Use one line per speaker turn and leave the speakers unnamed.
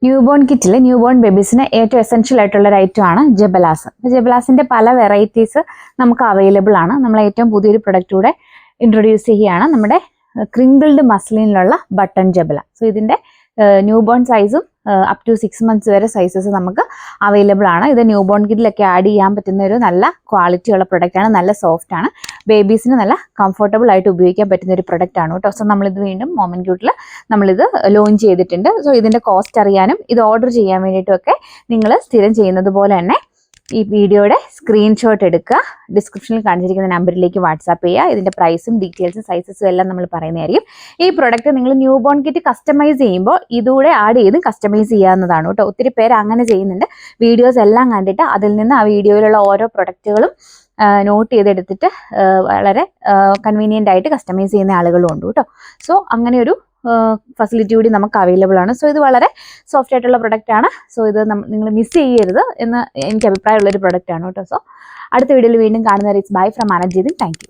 New born കിറ്റിൽ new born ബേബീസിന് ഏറ്റവും essential ആയിട്ടുള്ള ഒരു ഐറ്റം ആണ് ജബലാസ്. ജബലാസിന്റെ പല വെറൈറ്റീസ് നമുക്ക് അവൈലബിൾ ആണ്. നമ്മൾ ഏറ്റവും പുതിയൊരു പ്രൊഡക്റ്റ് കൂടെ ഇൻട്രൊഡ്യൂസ് ചെയ്യുകയാണ്, നമ്മുടെ ക്രിങ്കിൾഡ് മസ്ലിനിലുള്ള ബട്ടൺ ജബല. സോ ഇതിന്റെ ന്യൂ ബോൺ സൈസും അപ് ടു 6 months വരെ സൈസസ് നമുക്ക് അവൈലബിൾ ആണ്. ഇത് ന്യൂ ബോൺ കിറ്റിലൊക്കെ ആഡ് ചെയ്യാൻ പറ്റുന്ന ഒരു നല്ല ക്വാളിറ്റി ഉള്ള പ്രൊഡക്റ്റ് ആണ്. നല്ല സോഫ്റ്റ് ആണ്, ബേബീസിന് നല്ല കംഫർട്ടബിൾ ആയിട്ട് ഉപയോഗിക്കാൻ പറ്റുന്ന ഒരു പ്രൊഡക്റ്റ് ആണ് കേട്ടോ. സോ നമ്മളിത് വീണ്ടും മോമൻ ക്യൂട്ടിൽ നമ്മളിത് ലോഞ്ച് ചെയ്തിട്ടുണ്ട്. സോ ഇതിന്റെ കോസ്റ്റ് അറിയാനും ഇത് ഓർഡർ ചെയ്യാൻ വേണ്ടിയിട്ടും ഒക്കെ നിങ്ങൾ സ്ഥിരം ചെയ്യുന്നത് പോലെ തന്നെ ഈ വീഡിയോയുടെ സ്ക്രീൻഷോട്ട് എടുക്കുക, ഡിസ്ക്രിപ്ഷനിൽ കാണിച്ചിരിക്കുന്ന നമ്പറിലേക്ക് വാട്സാപ്പ് ചെയ്യുക. ഇതിന്റെ പ്രൈസും ഡീറ്റെയിൽസും സൈസസും എല്ലാം നമ്മൾ പറയുന്നതായിരിക്കും. ഈ പ്രൊഡക്റ്റ് നിങ്ങൾ ന്യൂ ബോൺ കിറ്റ് കസ്റ്റമൈസ് ചെയ്യുമ്പോൾ ഇതുകൂടെ ആഡ് ചെയ്ത് കസ്റ്റമൈസ് ചെയ്യാവുന്നതാണ് കേട്ടോ. ഒത്തിരി പേര് അങ്ങനെ ചെയ്യുന്നുണ്ട്. വീഡിയോസ് എല്ലാം കണ്ടിട്ട് അതിൽ നിന്ന് ആ വീഡിയോയിലുള്ള ഓരോ പ്രൊഡക്റ്റുകളും നോട്ട് ചെയ്തെടുത്തിട്ട് വളരെ കൺവീനിയൻ്റ് ആയിട്ട് കസ്റ്റമൈസ് ചെയ്യുന്ന ആളുകളും ഉണ്ട് കേട്ടോ. സോ അങ്ങനെ ഒരു ഫെസിലിറ്റി കൂടി നമുക്ക് അവൈലബിൾ ആണ്. സോ ഇത് വളരെ സോഫ്റ്റ് ആയിട്ടുള്ള പ്രൊഡക്റ്റ് ആണ്. സോ ഇത് നിങ്ങൾ മിസ് ചെയ്യരുത് എന്ന് എനിക്ക് അഭിപ്രായമുള്ളൊരു പ്രൊഡക്റ്റ് ആണ് കേട്ടോ. സോ അടുത്ത വീഡിയോയിൽ വീണ്ടും കാണുന്നവരെ ഇറ്റ്സ് ബൈ ഫ്രം അനജീതിൻ. Thank U.